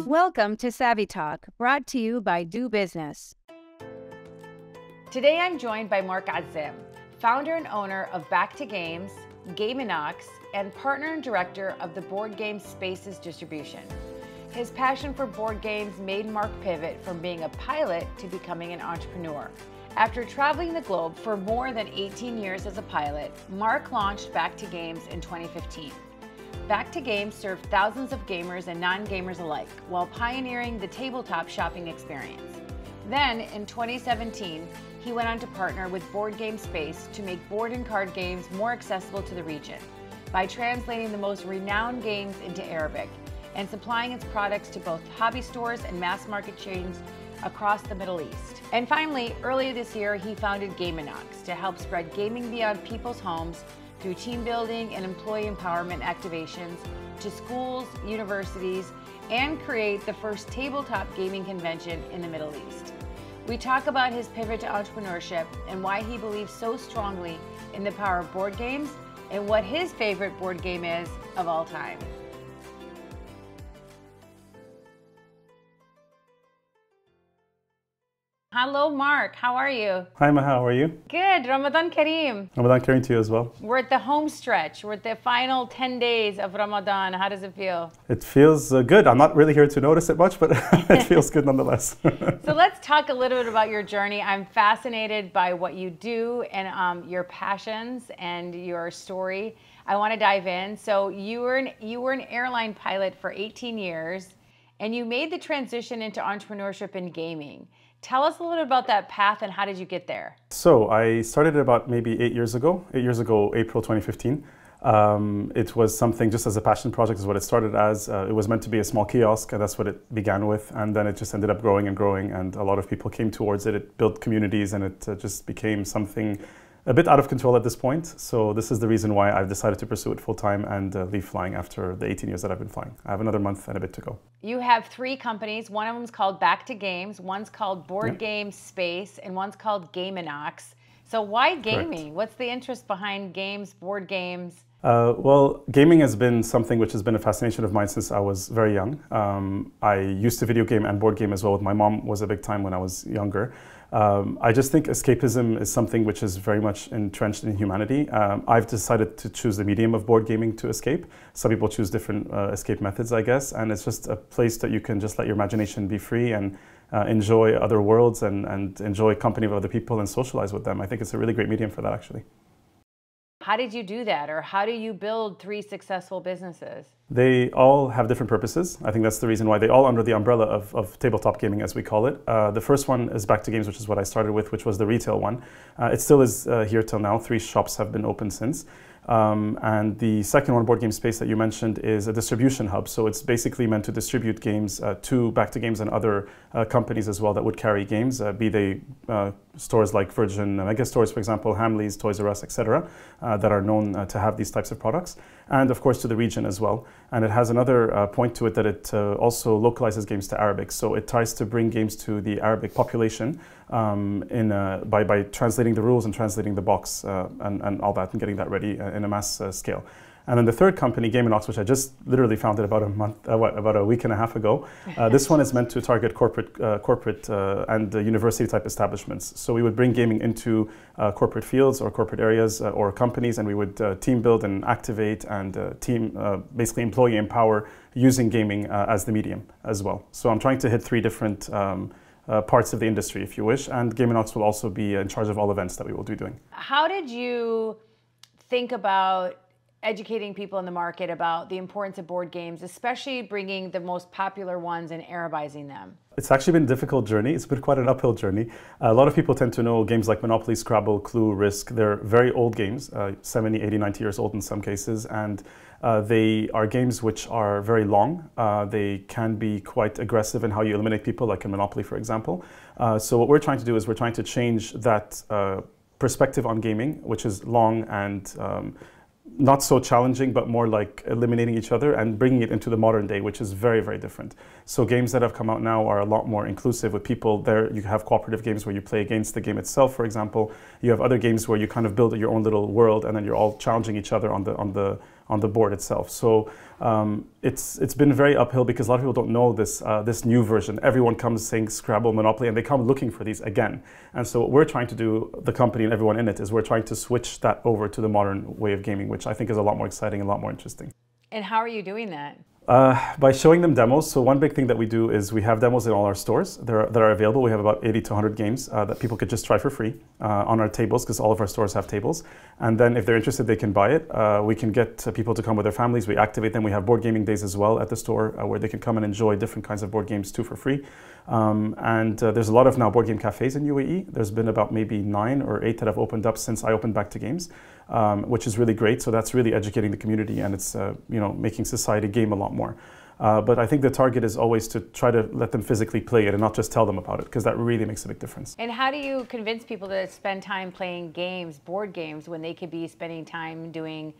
Welcome to Savvy Talk, brought to you by Do Business. Today I'm joined by Mark Azzam, founder and owner of Back to Games, Gameinox, and partner and director of the Boardgame Space Distribution. His passion for board games made Mark pivot from being a pilot to becoming an entrepreneur. After traveling the globe for more than 18 years as a pilot, Mark launched Back to Games in 2015. Back to Games served thousands of gamers and non-gamers alike while pioneering the tabletop shopping experience. Then, in 2017, he went on to partner with Boardgame Space to make board and card games more accessible to the region by translating the most renowned games into Arabic and supplying its products to both hobby stores and mass market chains across the Middle East. And finally, earlier this year, he founded Gameinox to help spread gaming beyond people's homes through team building and employee empowerment activations to schools, universities, and create the first tabletop gaming convention in the Middle East. We talk about his pivot to entrepreneurship and why he believes so strongly in the power of board games and what his favorite board game is of all time. Hello, Mark. How are you? Hi, Maha. How are you? Good. Ramadan Kareem. Ramadan Kareem to you as well. We're at the home stretch. We're at the final 10 days of Ramadan. How does it feel? It feels good. I'm not really here to notice it much, but it feels good nonetheless. So let's talk a little bit about your journey. I'm fascinated by what you do and your passions and your story. I want to dive in. So you were an airline pilot for 18 years, and you made the transition into entrepreneurship in gaming. Tell us a little bit about that path and how did you get there? So I started about maybe 8 years ago, April 2015. It was something just as a passion project is what it started as. It was meant to be a small kiosk, and that's what it began with. And then it just ended up growing and growing, and a lot of people came towards it. It built communities, and it just became something a bit out of control at this point. So this is the reason why I've decided to pursue it full time and leave flying after the 18 years that I've been flying. I have another month and a bit to go. You have 3 companies. One of them is called Back to Games, one's called Boardgame Space, and one's called Gameinox. So why gaming? Correct. What's the interest behind games, board games? Well, gaming has been something which has been a fascination of mine since I was very young. I used to video game and board game as well. My mom was a big time when I was younger. I just think escapism is something which is very much entrenched in humanity. I've decided to choose the medium of board gaming to escape. Some people choose different escape methods, I guess, and it's just a place that you can just let your imagination be free and enjoy other worlds and enjoy company of other people and socialize with them. I think it's a really great medium for that, actually. How did you do that, or how do you build 3 successful businesses? They all have different purposes. I think that's the reason why they all under the umbrella of tabletop gaming, as we call it. The first one is Back to Games, which is what I started with, which was the retail one. It still is here till now. 3 shops have been open since. And the second one, Boardgame Space, that you mentioned, is a distribution hub. So it's basically meant to distribute games to Back to Games and other companies as well that would carry games, be they stores like Virgin Mega Stores, for example, Hamleys, Toys R Us, etc., that are known to have these types of products. And of course to the region as well. And it has another point to it that it also localizes games to Arabic. So it tries to bring games to the Arabic population by translating the rules and translating the box and all that and getting that ready in a mass scale. And then the third company, Gameinox, which I just literally founded about a week and a half ago. This one is meant to target corporate and university type establishments. So we would bring gaming into corporate fields or corporate areas or companies, and we would team build and activate and basically employee empower using gaming as the medium as well. So I'm trying to hit 3 different parts of the industry, if you wish, and Gameinox will also be in charge of all events that we will be doing. How did you think about educating people in the market about the importance of board games, especially bringing the most popular ones and Arabizing them? It's actually been a difficult journey. It's been quite an uphill journey. A lot of people tend to know games like Monopoly, Scrabble, Clue, Risk. They're very old games, 70, 80, 90 years old in some cases, and they are games which are very long. They can be quite aggressive in how you eliminate people, like in Monopoly, for example. So what we're trying to do is we're trying to change that perspective on gaming, which is long and not so challenging, but more like eliminating each other and bringing it into the modern day, which is very, very different. So games that have come out now are a lot more inclusive with people. There you have cooperative games where you play against the game itself, for example. You have other games where you kind of build your own little world and then you're all challenging each other on on the board itself. So it's been very uphill because a lot of people don't know this new version. Everyone comes saying Scrabble, Monopoly, and they come looking for these again. And so what we're trying to do, the company and everyone in it, is we're trying to switch that over to the modern way of gaming, which I think is a lot more exciting and a lot more interesting. And how are you doing that? By showing them demos. So one big thing that we do is we have demos in all our stores that are available. We have about 80 to 100 games that people could just try for free on our tables, because all of our stores have tables. And then if they're interested, they can buy it. We can get people to come with their families. We activate them. We have board gaming days as well at the store where they can come and enjoy different kinds of board games too for free. There's a lot of now board game cafes in UAE. There's been about maybe 9 or 8 that have opened up since I opened Back to Games, which is really great. So that's really educating the community, and it's making society game a lot more. But I think the target is always to try to let them physically play it and not just tell them about it, because that really makes a big difference. And how do you convince people to spend time playing games, board games, when they could be spending time doing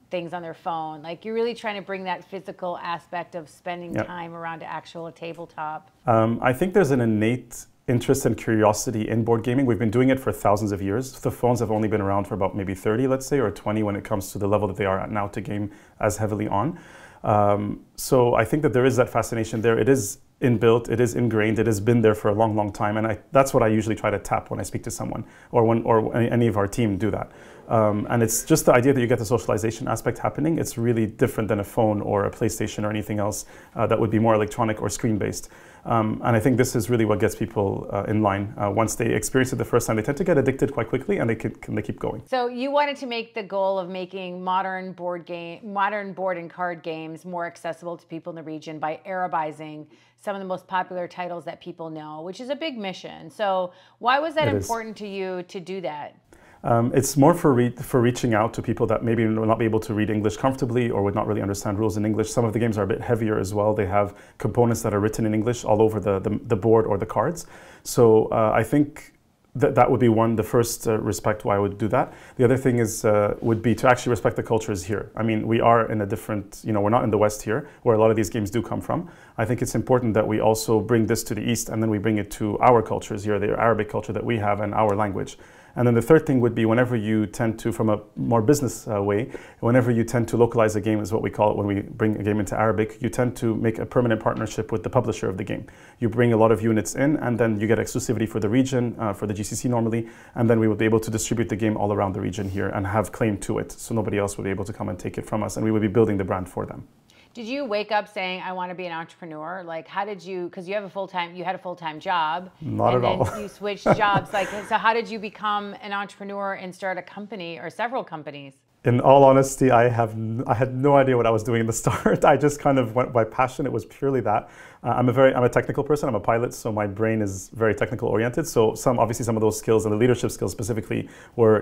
things on their phone? Like, you're really trying to bring that physical aspect of spending time around actual tabletop. I think there's an innate interest and curiosity in board gaming. We've been doing it for thousands of years. The phones have only been around for about maybe 30, let's say, or 20 when it comes to the level that they are at now to game as heavily on. So I think that there is that fascination there. It is inbuilt, it is ingrained, it has been there for a long, long time. And that's what I usually try to tap when I speak to someone, or any of our team do that. And it's just the idea that you get the socialization aspect happening. It's really different than a phone or a PlayStation or anything else that would be more electronic or screen-based. And I think this is really what gets people in line. Once they experience it the first time, they tend to get addicted quite quickly, and they keep going. So you wanted to make the goal of making modern board and card games more accessible to people in the region by Arabizing some of the most popular titles that people know, which is a big mission. So why was that important to you to do that? It's more for reaching out to people that maybe will not be able to read English comfortably or would not really understand rules in English. Some of the games are a bit heavier as well. They have components that are written in English all over the board or the cards. So I think that would be the first respect why I would do that. The other thing is would be to actually respect the cultures here. I mean, we are in a different, we're not in the West here, where a lot of these games do come from. I think it's important that we also bring this to the East, and then we bring it to our cultures here, the Arabic culture that we have and our language. And then the third thing would be whenever you tend to, from a more business way, whenever you tend to localize a game, is what we call it when we bring a game into Arabic, you tend to make a permanent partnership with the publisher of the game. You bring a lot of units in, and then you get exclusivity for the region, for the GCC normally, and then we would be able to distribute the game all around the region here and have claim to it, so nobody else would be able to come and take it from us, and we would be building the brand for them. Did you wake up saying, I want to be an entrepreneur? Like, how did you, because you had a full-time job. Not at all. And then you switched jobs. Like, so how did you become an entrepreneur and start a company or several companies? In all honesty, I had no idea what I was doing in the start. I just kind of went by passion. It was purely that. I'm a technical person. I'm a pilot, so my brain is very technical oriented. So obviously some of those skills and the leadership skills specifically were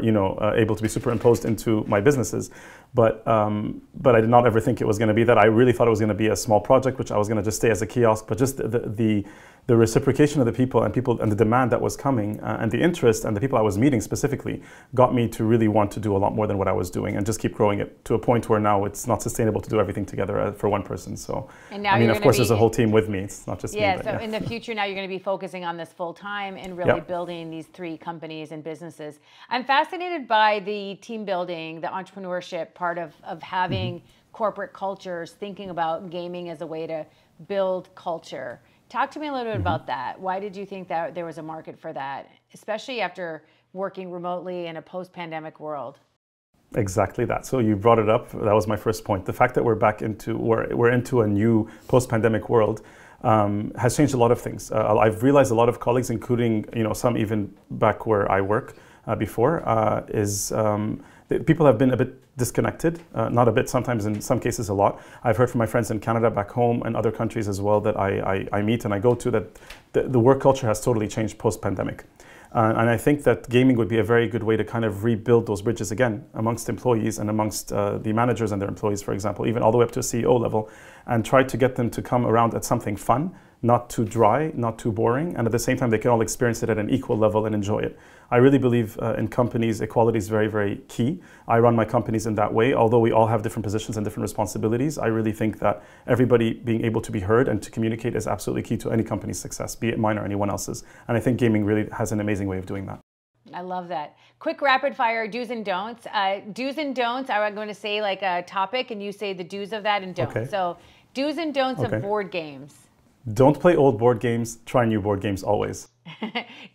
able to be superimposed into my businesses. But I did not ever think it was going to be that. I really thought it was going to be a small project, which I was going to just stay as a kiosk. But just the reciprocation of the people and the demand that was coming and the interest and the people I was meeting specifically got me to really want to do a lot more than what I was doing and just keep growing it to a point where now it's not sustainable to do everything together for one person. So, I mean, of course, there's a whole team with me. It's not just me. But so in the future now you're going to be focusing on this full time and really building these 3 companies and businesses. I'm fascinated by the team building, the entrepreneurship part of having corporate cultures, thinking about gaming as a way to build culture. Talk to me a little bit about that. Why did you think that there was a market for that, especially after working remotely in a post-pandemic world? Exactly that. So you brought it up. That was my first point. The fact that we're into a new post-pandemic world has changed a lot of things. I've realized a lot of colleagues, including some even back where I work before, people have been a bit disconnected, not a bit, sometimes in some cases a lot. I've heard from my friends in Canada, back home, and other countries as well that I meet and I go to, that the work culture has totally changed post-pandemic. And I think that gaming would be a very good way to kind of rebuild those bridges again amongst employees and amongst the managers and their employees, for example, even all the way up to a CEO level, and try to get them to come around at something fun, not too dry, not too boring, and at the same time they can all experience it at an equal level and enjoy it. I really believe in companies, equality is very, very key. I run my companies in that way. Although we all have different positions and different responsibilities, I really think that everybody being able to be heard and to communicate is absolutely key to any company's success, be it mine or anyone else's. And I think gaming really has an amazing way of doing that. I love that. Quick rapid fire do's and don'ts. Do's and don'ts, I'm going to say like a topic and you say the do's of that and don'ts. Okay. So do's and don'ts of board games. Don't play old board games. Try new board games always.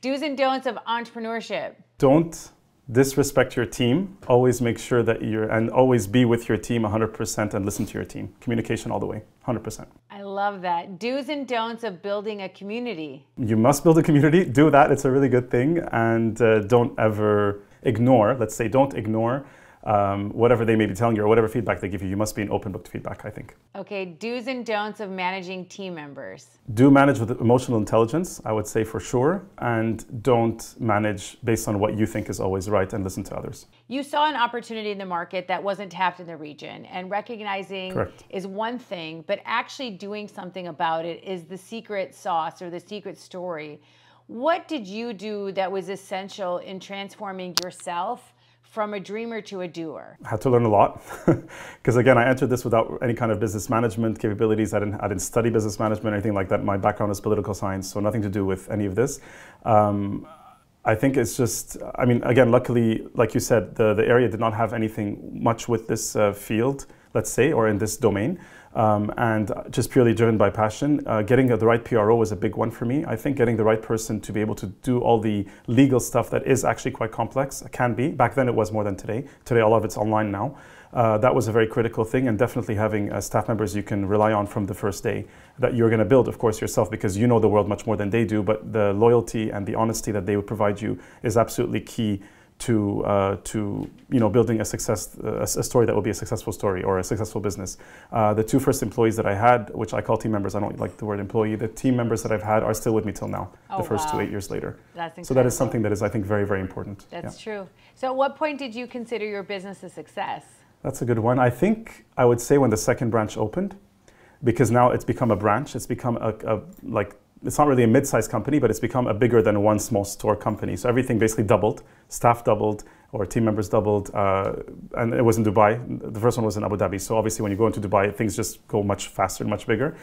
Do's and don'ts of entrepreneurship. Don't disrespect your team. Always make sure that and always be with your team 100% and listen to your team. Communication all the way, 100%. I love that. Do's and don'ts of building a community. You must build a community. Do that. It's a really good thing. And don't ever ignore, let's say, don't ignore whatever they may be telling you or whatever feedback they give you. You must be an open book to feedback, I think. Okay, do's and don'ts of managing team members. Do manage with emotional intelligence, I would say for sure, and don't manage based on what you think is always right and listen to others. You saw an opportunity in the market that wasn't tapped in the region, and recognizing is one thing, but actually doing something about it is the secret sauce or the secret story. What did you do that was essential in transforming yourself from a dreamer to a doer? I had to learn a lot because again, I entered this without any kind of business management capabilities. I didn't study business management or anything like that. My background is political science, so nothing to do with any of this. I think it's just, I mean, again, luckily, like you said, the area did not have anything much with this field, let's say, or in this domain. And just purely driven by passion. Getting the right PRO was a big one for me. I think getting the right person to be able to do all the legal stuff that is actually quite complex, can be. Back then it was more than today. Today a lot of it's online now. That was a very critical thing, and definitely having staff members you can rely on from the first day that you're going to build, of course, yourself, because you know the world much more than they do, but the loyalty and the honesty that they would provide you is absolutely key to building a story that will be a successful story or a successful business. The two first employees that I had, which I call team members, I don't like the word employee, the team members that I've had are still with me till now, the first 2 8 years later. That's incredible. So that is something that is, I think, very, very important. That's true. So at what point did you consider your business a success? That's a good one. I think I would say when the second branch opened, because now it's become a branch, it's become it's not really a mid-sized company, but it's become a bigger than one small store company. So everything basically doubled, staff doubled, or team members doubled, and it was in Dubai. The first one was in Abu Dhabi. So obviously when you go into Dubai, things just go much faster and much bigger.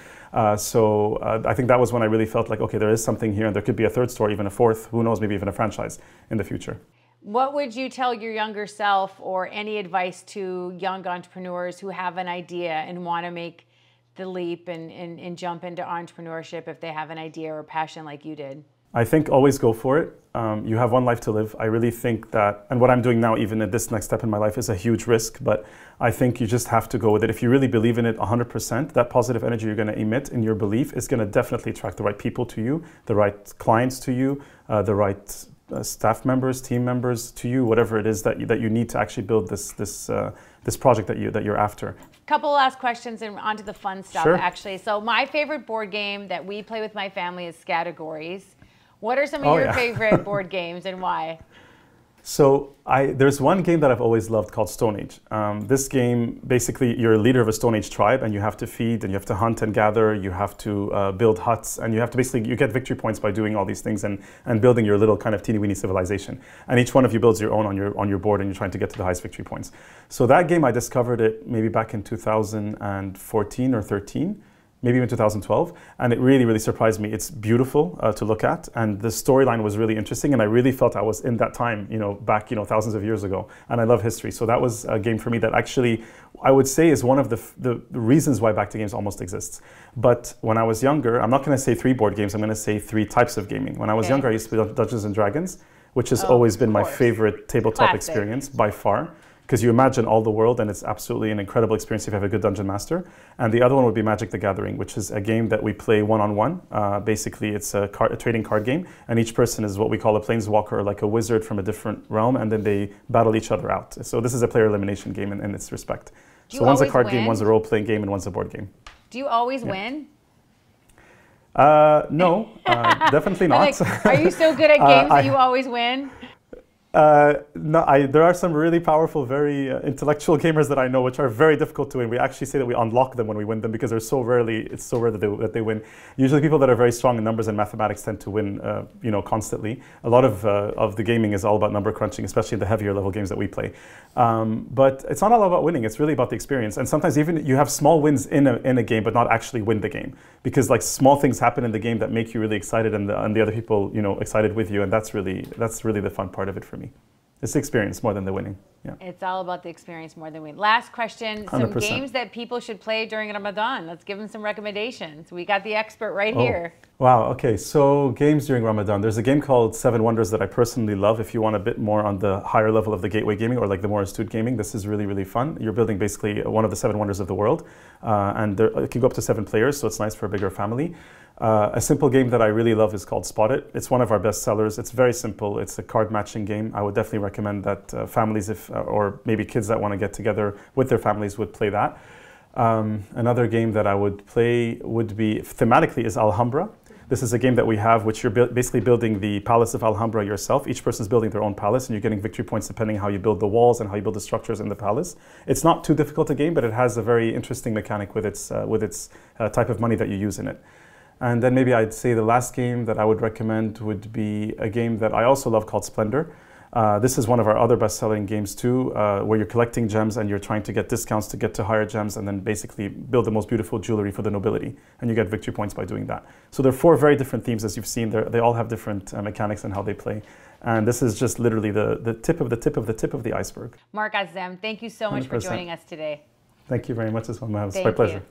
So I think that was when I really felt like, okay, there is something here, and there could be a third store, even a fourth, who knows, maybe even a franchise in the future. What would you tell your younger self, or any advice to young entrepreneurs who have an idea and want to make the leap and jump into entrepreneurship if they have an idea or passion like you did? I think always go for it. You have one life to live. I really think that, and what I'm doing now, even at this next step in my life, is a huge risk, but I think you just have to go with it. If you really believe in it 100%, that positive energy you're going to emit in your belief is going to definitely attract the right people to you, the right clients to you, the right staff members, team members to you, whatever it is that you need to actually build this project that you're after. Couple last questions and onto the fun stuff, Sure. actually. So my favorite board game that we play with my family is Categories. What are some of your favorite board games and why? So there's one game that I've always loved called Stone Age. This game, basically, you're a leader of a Stone Age tribe, and you have to feed, and you have to hunt and gather, you have to build huts, and you have to basically, you get victory points by doing all these things and building your little kind of teeny-weeny civilization. And each one of you builds your own on your board, and you're trying to get to the highest victory points. So that game, I discovered it maybe back in 2014 or 13. Maybe even 2012, and it really, really surprised me. It's beautiful to look at, and the storyline was really interesting, and I really felt I was in that time, back, thousands of years ago, and I love history. So that was a game for me that actually, I would say, is one of the reasons why Back to Games almost exists. But when I was younger, I'm not going to say 3 board games, I'm going to say 3 types of gaming. When I was younger, I used to play Dungeons and Dragons, which has always been my favorite tabletop experience by far. Because you imagine all the world, and it's absolutely an incredible experience if you have a good dungeon master. And the other one would be Magic the Gathering, which is a game that we play one-on-one. Basically, it's a trading card game, and each person is what we call a planeswalker, like a wizard from a different realm, and then they battle each other out. So this is a player elimination game in its respect. So one's a card game, one's a role-playing game, and one's a board game. Do you always win? No, definitely not. Are you so good at games that you always win? No, there are some really powerful, very intellectual gamers that I know, which are very difficult to win. We actually say that we unlock them when we win them because it's so rare that they win. Usually people that are very strong in numbers and mathematics tend to win, constantly. A lot of the gaming is all about number crunching, especially in the heavier level games that we play. But it's not all about winning. It's really about the experience. And sometimes even you have small wins in a game, but not actually win the game, because like small things happen in the game that make you really excited, and the other people, excited with you, and that's really the fun part of it for me. It's the experience more than the winning. Yeah. It's all about the experience more than winning. Last question, 100%. Some games that people should play during Ramadan. Let's give them some recommendations. We got the expert right here. Wow, okay, so games during Ramadan. There's a game called Seven Wonders that I personally love. If you want a bit more on the higher level of the gateway gaming, or like the more astute gaming, this is really, really fun. You're building basically one of the seven wonders of the world, and it can go up to 7 players, so it's nice for a bigger family. A simple game that I really love is called Spot It. It's one of our best sellers. It's very simple. It's a card matching game. I would definitely recommend that families, or maybe kids that want to get together with their families, would play that. Another game that I would play would be, thematically, is Alhambra. This is a game that we have, which you're basically building the palace of Alhambra yourself. Each person's building their own palace, and you're getting victory points depending how you build the walls and how you build the structures in the palace. It's not too difficult a game, but it has a very interesting mechanic with its type of money that you use in it. And then maybe I'd say the last game that I would recommend would be a game that I also love called Splendor. This is one of our other best-selling games too, where you're collecting gems and you're trying to get discounts to get to higher gems, and then basically build the most beautiful jewelry for the nobility, and you get victory points by doing that. So there are 4 very different themes, as you've seen. They all have different mechanics and how they play. And this is just literally the tip of the tip of the tip of the iceberg. Mark Azzam, thank you so much 100%. For joining us today. Thank you very much as well, ma'am. It's my pleasure.